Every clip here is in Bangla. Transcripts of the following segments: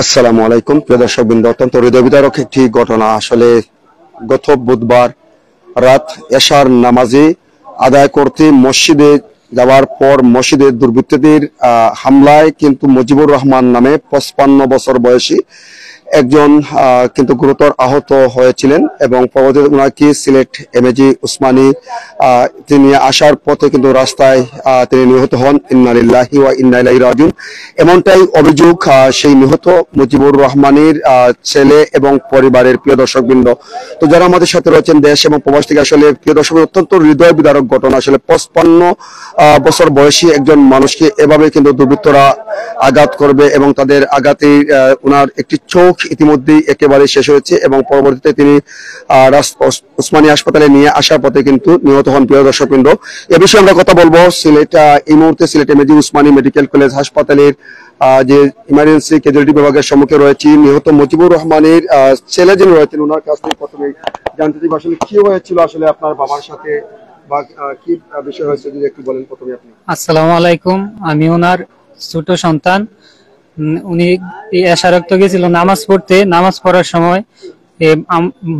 আসসালামু আলাইকুম প্রিয় দর্শকবৃন্দ, অত্যন্ত হৃদয় বিদারক একটি ঘটনা। আসলে গত বুধবার রাত এশার নামাজে আদায় করতে মসজিদে যাওয়ার পর মসজিদের দুর্বৃত্তদের হামলায় কিন্তু মুজিবুর রহমান নামে 55 বছর বয়সী একজন কিন্তু গুরুতর আহত হয়েছিলেন এবং পরবর্তীতে ওনাকে সিলেট এমএজি উসমানী তিনি আসার পথে কিন্তু রাস্তায় তিনি নিহত হন। ইন্না লিল্লাহি ওয়া ইন্না ইলাইহি রাজিউন, এমনটাই অভিযোগ সেই নিহত মুজিবুর রহমানের ছেলে এবং পরিবারের। প্রিয় দর্শকবৃন্দ, তো যারা আমাদের সাথে রয়েছেন দেশ এবং প্রবাস থেকে, আসলে প্রিয় দর্শক, অত্যন্ত হৃদয় বিদারক ঘটনা। আসলে 55 বছর বয়সী একজন মানুষকে এভাবে কিন্তু দুর্বৃত্তরা আঘাত করবে এবং তাদের আঘাতে ওনার একটি চোখ ইতিমধ্যেই একেবারে শেষ হয়েছে এবং পরবর্তীতে তিনি উসমানী হাসপাতালে নিয়ে আসার পথে কিন্তু নিহত হন। প্রিয় দর্শকবৃন্দ, এ বিষয়ে আমরা কথা বলবো। সিলেট এই মুহূর্তে Sylhet MAG Usmani medical college হাসপাতালের যে ইমার্জেন্সি ক্যাজুয়ালিটি বিভাগের সম্মুখে রয়েছে নিহত মুজিবুর রহমানের ছেলে যিনি রয়েছেন, ওনার কাছ থেকে প্রথমে জানতে চাইব আসলে কি হয়েছিল আসলে আপনার বাবার সাথে বা কি বিষয় হয়েছে, যদি একটু বলেন প্রথমে আপনি। আসসালামু আলাইকুম, আমি ওনার ছোট সন্তান। উনি এশারক্ত গেছিল নামাজ পড়তে। নামাজ পড়ার সময়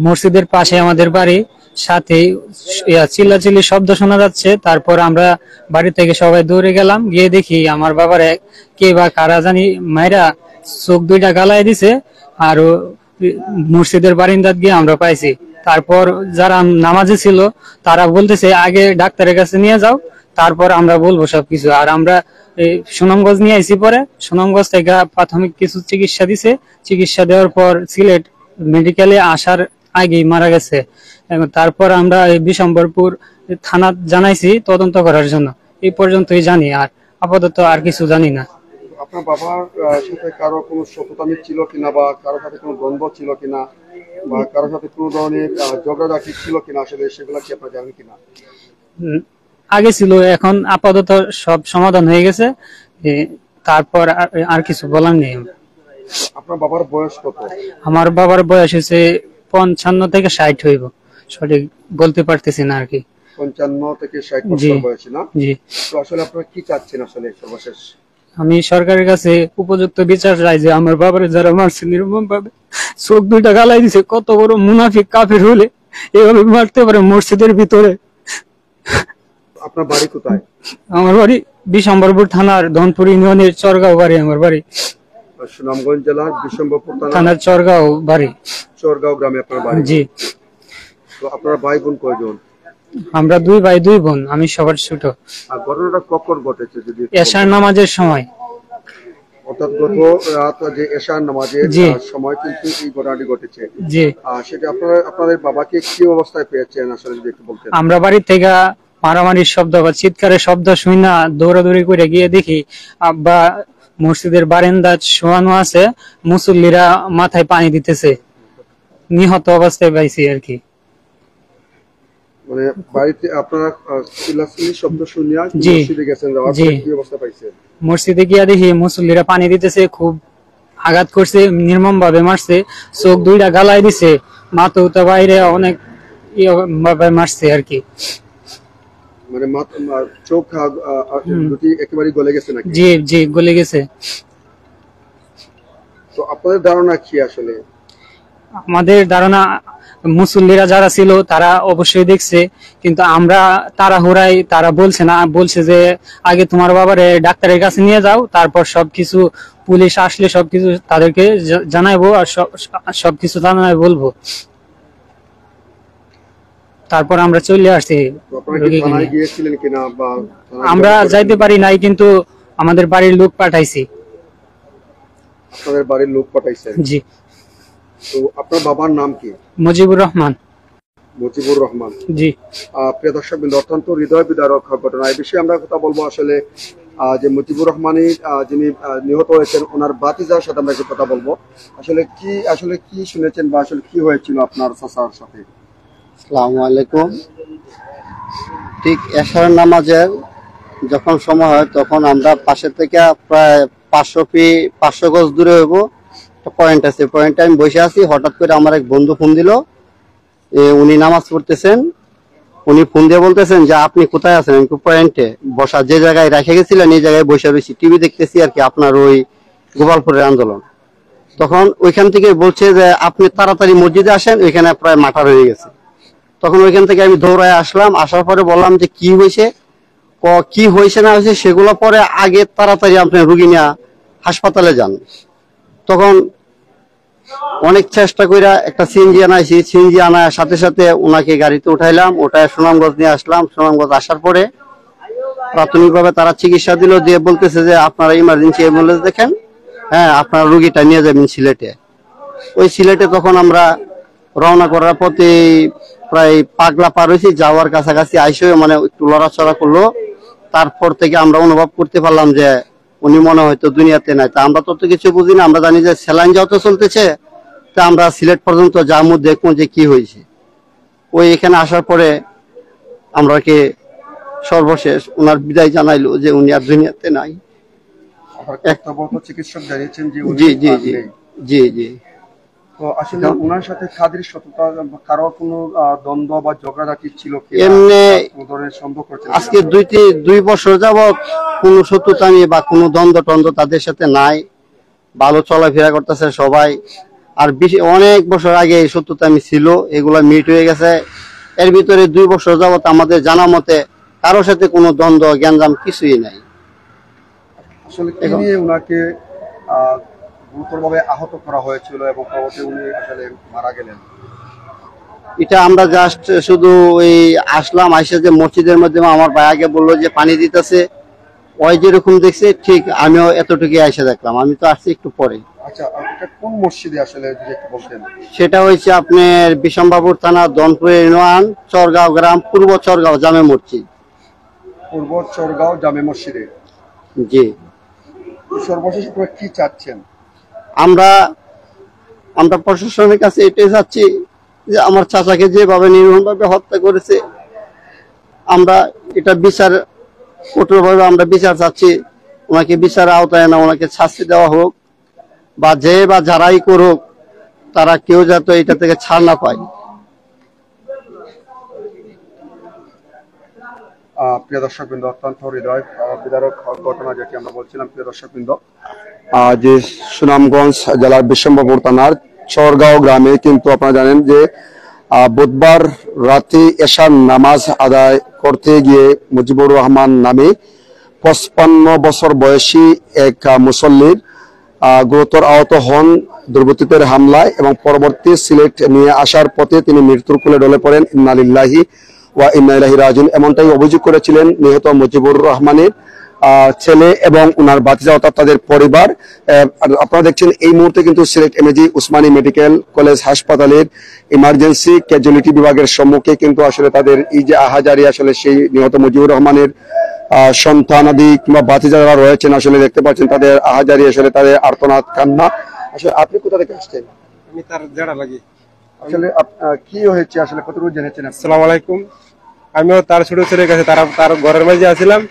মসজিদের পাশে আমাদের বাড়ি, সাথে চিল্লাচিল্লি শব্দ শোনা যাচ্ছে। তারপর আমরা বাড়ি থেকে সবাই দৌড়ে গেলাম, গিয়ে দেখি আমার বাবার কে বা কারা জানি মায়েরা চোখ দুইটা গালায় দিছে, আর মসজিদের বারিন্দাত গিয়ে আমরা পাইছি। তারপর যারা নামাজে ছিল তারা বলতেছে আগে ডাক্তারের কাছে নিয়ে যাও, তারপর আমরা বলবো সবকিছু। আর আমরা সুনামগঞ্জ নিয়ে আইছি। পরে সুনামগঞ্জ থেকে প্রাথমিক কিছু চিকিৎসা দিছে, চিকিৎসা দেওয়ার পর সিলেট মেডিকেলে আসার আগেই মারা গেছে। তারপর আমরা বিশম্বরপুর থানা জানাইছি তদন্ত করার জন্য। এই পর্যন্তই জানি, আর আপাতত আর কিছু জানি না। আপনার বাবার সাথে কারো কোনো শত্রুতা ছিল কিনা, বা কারোর সাথে কোনো দ্বন্দ্ব ছিল কিনা, বা কারোর সাথে কোনো ধরনের ঝগড়াঝাটি ছিল কিনা, আসলে সেগুলো কি আপনারা জানেন কিনা? আগে ছিল, এখন আপাতত সব সমাধান হয়ে গেছে। তারপর আর কিছু বলার নেই। আপনার বাবার বয়স কত? আমার বাবার বয়স হচ্ছে 55 থেকে 60 হইব, সঠিক বলতে পারতেছি না আর কি। 55 থেকে 60 বছর বয়সী না? জি। তো আসলে আপনারা কি চাচ্ছেন আসলে সর্বশেষ? আমি সরকারের কাছে উপযুক্ত বিচার চাই, যে আমার বাবার যারা মারছে নির্মম ভাবে, চোখ দুইটা গালাই দিছে, কত বড় মুনাফিক কাফের হলে এভাবে মারতে পারে মসজিদের ভিতরে। আপনার বাড়ি কোথায়? আমার বাড়ি বিশম্বরপুর থানার ধনপুর ইউনিয়নের চরগাঁও বাড়ি আমার বাড়ি। সুনামগঞ্জ জেলার বিশম্বরপুর থানার চরগাঁও বাড়ি। চরগাঁও গ্রামে আপনার বাড়ি? জি। তো আপনার ভাই বোন কয়জন? আমরা 2 ভাই 2 বোন, আমি সবার ছোট। আর ঘটনাটা কখন ঘটেছে যদি? এশার নামাজের সময়। অর্থাৎ গত রাত যে এশার নামাজের সময় কিন্তু এই ঘটনাটি ঘটেছে। জি। সেটা আপনাদের বাবাকে কি অবস্থায় পেয়েছেন আসলে যদি একটু বলতেন। আমরা বাড়ি থেকে মারামারির শব্দ বা চিৎকারের শব্দ শুনি না, দৌড়াদৌড়ি করে গিয়ে দেখি আব্বা মসজিদের বারান্দা শোয়ানো আছে, মুসল্লিরা মাথায় পানি দিতেছে। নিহত অবস্থায় পাইছি আর কি। মানে বাড়িতে আপনারা চিল্লাচিল্লি শব্দ শুনিয়া মসজিদে গেছেন, যাওয়ার পরে কি অবস্থা পাইছেন? মসজিদে গিয়ে দেখি মুসল্লিরা পানি দিতেছে, খুব আঘাত করছে, নির্মম ভাবে মারছে, চোখ দুইটা গালায় দিছে, মাথা উঠা বাইরে অনেক ভাবে মারছে আর কি। মানে চোখ দুটি একেবারে গলে গেছে নাকি? জি জি, গলে গেছে। তো আপনাদের ধারণা কি আসলে? আমাদের ধারণা মুসল্লিরা যারা ছিল তারা অবশ্যই দেখছে, কিন্তু আমরা তাড়াহুড়ায়, তারা বলছে না, বলছে যে আগে তোমার বাবারে ডাক্তারের কাছে নিয়ে যাও, তারপর সবকিছু পুলিশ আসলে সবকিছু তাদেরকে জানাইবো, আর সবকিছু জানাই বলবো। তারপর আমরা চলে আসছি। আমরা যাইতে পারি নাই, কিন্তু আমাদের বাড়ির লোক পাঠাইছি। আপনাদের বাড়ির লোক পাঠাইছেন? জি। তো আপনার বাবার নাম কি? মুজিবুর রহমান। মুজিবুর রহমান। জি। প্রিয় দর্শকবৃন্দ, অত্যন্ত হৃদয় বিদারক ঘটনা। এই বিষয়ে আমরা কথা বলবো। আসলে যে মুজিবুর রহমানের যিনি নিহত হয়েছেন, ওনার ভাতিজার সাথে আমরা কথা বলবো। আসলে কি শুনেছেন বা আসলে কি হয়েছিল আপনার চাচার সাথে? আসসালামু আলাইকুম। ঠিক এশার নামাজের যখন সময় হয় তখন আমরা পাশে থেকে প্রায় 500 গজ দূরে হইব একটা পয়েন্ট আছে, পয়েন্টে আমি বসে আছি। হঠাৎ করে আমার এক বন্ধু ফোন দিল, উনি নামাজ পড়তেছেন। উনি ফোন দিয়ে বলতেছেন যে আপনি কোথায় আছেন? আমি পয়েন্টে বসা, যে জায়গায় রেখে গেছিলেন এই জায়গায় বসে রয়েছি, টিভি দেখতেছি আর কি, আপনার ওই গোপালপুরের আন্দোলন। তখন ওইখান থেকে বলছে যে আপনি তাড়াতাড়ি মসজিদে আসেন, ওইখানে প্রায় মার্টার হয়ে গেছে। তখন ওইখান থেকে আমি দৌড়ায় আসলাম, আসার পরে বললাম যে কি হয়েছে, কি হয়েছে না হয়েছে সেগুলো পরে আগে তাড়াতাড়ি আপনি রুগী নিয়ে হাসপাতালে যান। তখন অনেক চেষ্টা করে একটা সিএনজি আনাইছি, সিএনজি আনার সাথে সাথে ওনাকে গাড়িতে উঠাইলাম, ওটায় সুনামগঞ্জ নিয়ে আসলাম। সুনামগঞ্জ আসার পরে প্রাথমিকভাবে তারা চিকিৎসা দিল, দিয়ে বলতেছে যে আপনারা ইমার্জেন্সি অ্যাম্বুলেন্স দেখেন, হ্যাঁ আপনারা রুগীটা নিয়ে যাবেন সিলেটে। ওই সিলেটে তখন আমরা রওনা করার পথে প্রায় পাগলা পার হয়েছি, যাওয়ার কাছাকাছি আইসে মানে একটু লড়াচড়া করলো। তারপর থেকে আমরা অনুভব করতে পারলাম যে উনি মনে হয়তো দুনিয়াতে নাই। তা আমরা তত কিছু বুঝি না, আমরা জানি যে স্যালাইন যত চলতেছে, তা আমরা সিলেট পর্যন্ত যাবো, দেখবো যে কি হয়েছে। ওই এখানে আসার পরে আমরাকে সর্বশেষ ওনার বিদায় জানাইলো যে উনি আর দুনিয়াতে নাই। চিকিৎসক জানিয়েছেন যে জি জি জি জি জি। তো আসলে ওনার সাথে খাদির সততা কারো কোনো দ্বন্দ্ব বা ঝগড়াঝাটি ছিল কি, এমনি কোনো ধরনের সন্দেহ করছেন? আজকে 2 বছর যাবত কোনো শত্রুতামি বা কোনো দ্বন্দ্ব টন্দ্ব তাদের সাথে নাই, ভালো চলাফেরা করতেছে সবাই। আর বেশি অনেক বছর আগে এই শত্রুতামি ছিল, এগুলা মিট হয়ে গেছে। এর ভিতরে 2 বছর যাবত আমাদের জানা মতে কারোর সাথে কোনো দ্বন্দ্ব গ্যাঞ্জাম কিছুই নাই। আসলে কি নিয়ে ওনাকে গুরুতরভাবে আহত করা হয়েছিল এবং পরবর্তীতে উনি আসলে মারা গেলেন? এটা আমরা জাস্ট শুধু ওই আসলাম, আইসা যে মসজিদের মধ্যে আমার ভাই আগে বললো যে পানি দিতেছে, ওই যেরকম দেখছে ঠিক আমিও এতটুকু আইসা দেখলাম। আমি তো আসছি একটু পরে। আচ্ছা, এটা কোন মসজিদে আসলে যদি একটু বলতেন? সেটা হয়েছে আপনার বিশম্বাবুর থানা দনপুর ইউনিয়ন চরগাঁও গ্রাম, পূর্ব চরগাঁও জামে মসজিদ। পূর্ব চরগাঁও জামে মসজিদে? জি। সর্বশেষ আপনারা কি চাচ্ছেন? আমরা প্রশাসনের কাছে এটাই চাচ্ছি যে আমার চাচাকে যেভাবে নির্মমভাবে হত্যা করেছে, আমরা এটা বিচার কঠোরভাবে আমরা বিচার চাচ্ছি। ওনাকে বিচারের আওতায় না, ওনাকে শাস্তি দেওয়া হোক, বা যে বা যারাই করুক তারা কেউ যাতে এটা থেকে ছাড় না পায়। প্রিয় দর্শকবৃন্দ, অত্যন্ত হৃদয় বিদারক ঘটনা যেটি আমরা বলছিলাম। প্রিয় দর্শকবৃন্দ, যে সুনামগঞ্জ জেলার বিশম্বপুর থানার চরগাঁও গ্রামে কিন্তু আপনারা জানেন যে বুধবার রাতে এশার নামাজ আদায় করতে গিয়ে মুজিবুর রহমান নামে 55 বছর বয়সী এক মুসল্লির গুরুতর আহত হন দুর্বৃত্তদের হামলায়, এবং পরবর্তী সিলেট নিয়ে আসার পথে তিনি মৃত্যুর কোলে ঢলে পড়েন। ইন্না লিল্লাহি ওয়া ইন্না ইলাইহি রাজিউন, এমনটাই অভিযোগ করেছিলেন নিহত মুজিবুর রহমানের ছেলে এবং উনার ভাতিজা অর্থাৎ তাদের পরিবার। আপনারা দেখছেন এই মুহূর্তে কিন্তু Sylhet MAG Usmani medical college হাসপাতালের ইমার্জেন্সি ক্যাজুয়ালিটি বিভাগের সম্মুখে কিন্তু আসলে তাদের এই যে আহাজারি, আসলে সেই নিহত মুজিবুর রহমানের সন্তানাদি কিংবা ভাতিজা যারা রয়েছেন আসলে দেখতে পাচ্ছেন তাদের আহাজারি, আসলে তাদের আর্তনাদ কান্না। আসলে আপনি কোথা থেকে আসছেন? আমি তার জেড়া লাগি। আসলে কি হয়েছে, আসলে কতটুকু জেনেছেন? আসসালামু আলাইকুম। আমিও তার ছোট ছেলের কাছে তার ঘরের মাঝে আসছিলাম।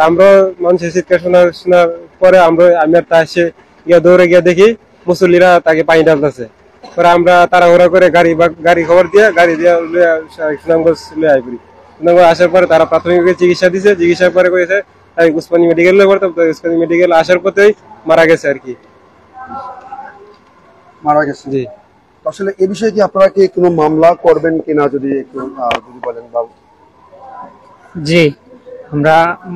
আমরা মানুষের চিৎকার শোনার পরে আমি আর তা এসে দৌড়ে গিয়ে দেখি মুসল্লিরা তাকে পানি ঢালতেছে। পরে আমরা তাড়াহুড়া করে গাড়ি খবর দিয়ে সুনামগঞ্জ লয়ে আই পড়ি। সুনামগঞ্জ আসার পরে তারা প্রাথমিক চিকিৎসা দিছে, চিকিৎসার পরে করেছে উসমানী মেডিকেল করতাম, তো উসমানী মেডিকেল আসার পথেই মারা গেছে আর কি। মারা গেছে? জি। আসলে এই বিষয়ে কি আপনারা কি কোনো মামলা করবেন কিনা যদি একটু যদি বলেন বাবু? জি, আমরা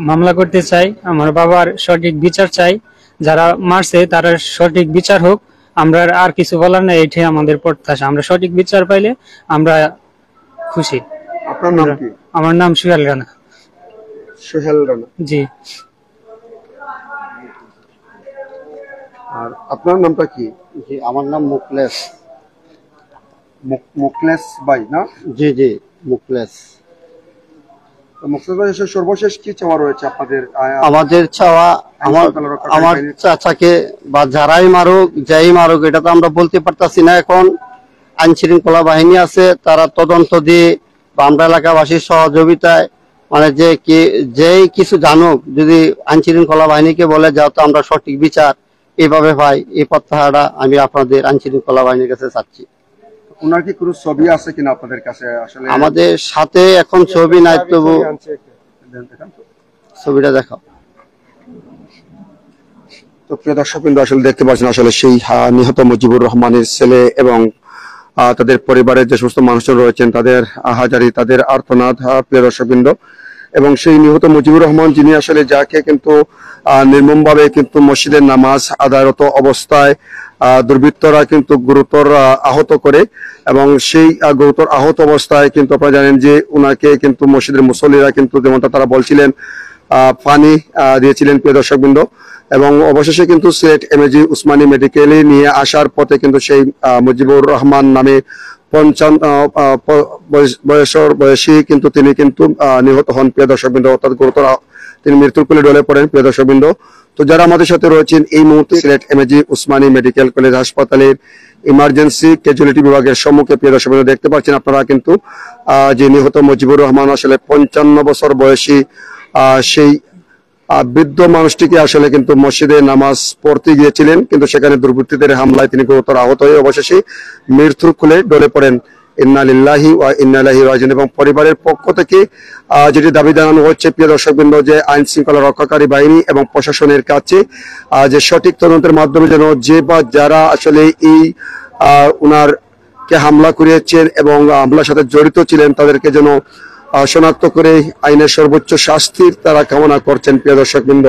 মামলা করতে চাই। আমার বাবার সঠিক বিচার চাই, যারা মারছে তারা সঠিক বিচার হোক। আমরা আর কিছু বলার নাই, এটাই আমাদের প্রত্যাশা। আমরা সঠিক বিচার পাইলে আমরা খুশি। আপনার নাম কি? আমার নাম সোহেল রানা। সোহেল রানা? জি। আর আপনার নামটা কি? জি, আমার নাম মুকলেশ। মুকলেশ ভাই না? জি জি, মুকলেশ। মুকলেশ ভাই, সর্বশেষ কি চাওয়া রয়েছে আপনাদের? আমাদের চাওয়া আমার চাচাকে বা যারাই মারুক যাই মারুক এটা তো আমরা বলতে পারতাছি না। এখন আইন শৃঙ্খলা বাহিনী আছে, তারা তদন্ত দিয়ে বা আমরা এলাকাবাসীর সহযোগিতায় মানে যেই কিছু জানুক, যদি আইন শৃঙ্খলা বাহিনীকে বলে যাও তো আমরা সঠিক বিচার এইভাবে পাই, এই প্রত্যাশাটা আমি আপনাদের আইন শৃঙ্খলা বাহিনীর কাছে চাচ্ছি। ওনার কি কোনো ছবি আছে কিনা আপনাদের কাছে? আসলে আমাদের সাথে এখন ছবি নাই, তবু ছবিটা দেখাও। তো তো প্রিয় দর্শকবৃন্দ, আসলে দেখতে পাচ্ছেন আসলে সেই নিহত মুজিবুর রহমানের ছেলে এবং তাদের পরিবারের যে সমস্ত মানুষজন রয়েছেন তাদের আহাজারি, তাদের আর্তনাদ, প্রিয় দর্শকবৃন্দ। এবং সেই নিহত মুজিবুর রহমান যিনি আসলে যাকে কিন্তু নির্মমভাবে কিন্তু মসজিদের নামাজ আদায়রত অবস্থায় দুর্বৃত্তরা কিন্তু গুরুতর আহত করে, এবং সেই গুরুতর আহত অবস্থায় কিন্তু আপনারা জানেন যে উনাকে কিন্তু মসজিদের মুসল্লিরা কিন্তু যেমনটা তারা বলছিলেন পানি দিয়েছিলেন, প্রিয় দর্শকবৃন্দ। এবং অবশেষে কিন্তু সিলেট এমএজি উসমানী মেডিকেলে নিয়ে আসার পথে কিন্তু সেই মুজিবুর রহমান নামে 55 বয়সী কিন্তু তিনি কিন্তু নিহত হন, প্রিয় দর্শকবৃন্দ। অর্থাৎ গুরুতর তিনি মৃত্যুর কোলে ঢলে পড়েন, প্রিয় দর্শকবৃন্দ। তো যারা আমাদের সাথে রয়েছেন এই মুহূর্তে Sylhet MAG Usmani medical college হাসপাতালের ইমার্জেন্সি ক্যাজুয়ালিটি বিভাগের সম্মুখে, প্রিয় দর্শকবৃন্দ, দেখতে পাচ্ছেন আপনারা কিন্তু যে নিহত মুজিবুর রহমান আসলে 55 বছর বয়সী সেই বৃদ্ধ মানুষটিকে আসলে কিন্তু মসজিদে নামাজ পড়তে গিয়েছিলেন, কিন্তু সেখানে দুর্বৃত্তদের হামলায় তিনি গুরুতর আহত হয়ে অবশেষে মৃত্যুর কোলে ঢলে পড়েন। ইন্না লিল্লাহি ওয়া ইন্না ইলাইহি রাজিউন। এবং পরিবারের পক্ষ থেকে যেটি দাবি জানানো হচ্ছে, প্রিয় দর্শকবৃন্দ, যে আইন শৃঙ্খলা রক্ষাকারী বাহিনী এবং প্রশাসনের কাছে যে সঠিক তদন্তের মাধ্যমে যেন যে বা যারা আসলে এই উনার কে হামলা করিয়েছেন এবং হামলার সাথে জড়িত ছিলেন তাদেরকে যেন শনাক্ত করে আইনের সর্বোচ্চ শাস্তির তারা কামনা করছেন, প্রিয় দর্শকবৃন্দ।